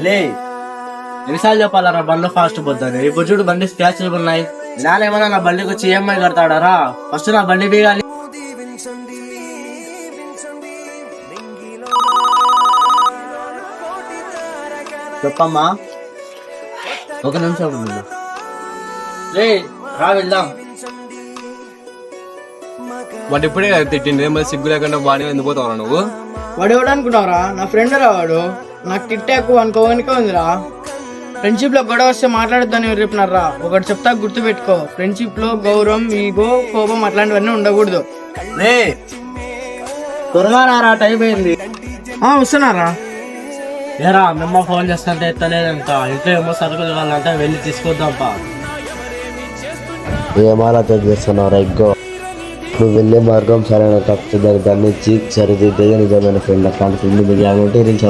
లే ఎన్నిసార్లు చెప్పాలరా బండ్లు ఫాస్ట్ పోతాను. ఇప్పుడు చూడు బండి స్క్రాచ్లు ఉన్నాయి. నానేమన్నా నా బండికి వచ్చి ఈఎంఐ కడతాడారా? ఫస్ట్ నా బండి బీగాలి. చెప్పమ్మా. ఒక నిమిషం ఉండు. లే రా వెళ్దాం. వాడు ఇప్పుడే కదా తిట్టింది, మరి సిగ్గు లేకుండా వాడి ఎందుకు పోతావు నువ్వు? వాడు ఎవడు అనుకున్నావురా? నా ఫ్రెండ్ రా వాడు. నాకు తిట్టే ఎక్కువ అనుకోవనికే ఉందిరా. ఫ్రెండ్షిప్ లో గొడవ వస్తే మాట్లాడొద్దని ఎవరు చెప్పినారా? ఒకటి చెప్తా గుర్తు పెట్టుకో, ఫ్రెండ్షిప్ లో గౌరవం, ఈగో, కోపం అట్లాంటివన్నీ ఉండకూడదు. లే త్వరగా రారా, టైం అయింది. వస్తున్నారా? ఏరా అమ్మమ్మ ఫోన్ చేస్తుంటే ఎత్తలేదంట. ఇంట్లో ఏమో సరుకులు కావాలంటే వెళ్ళి తీసుకొద్దాంపా. ఏం ఆలోచన చేస్తున్నావు రైగో? నువ్వు వెళ్ళే మార్గం సరైన తప్పు దాన్ని ఇచ్చి సరిదిద్దే నిజమైన ఫ్రెండ్. అట్లాంటి ఫ్రెండ్ మీకు ఏమంటే రీల్స్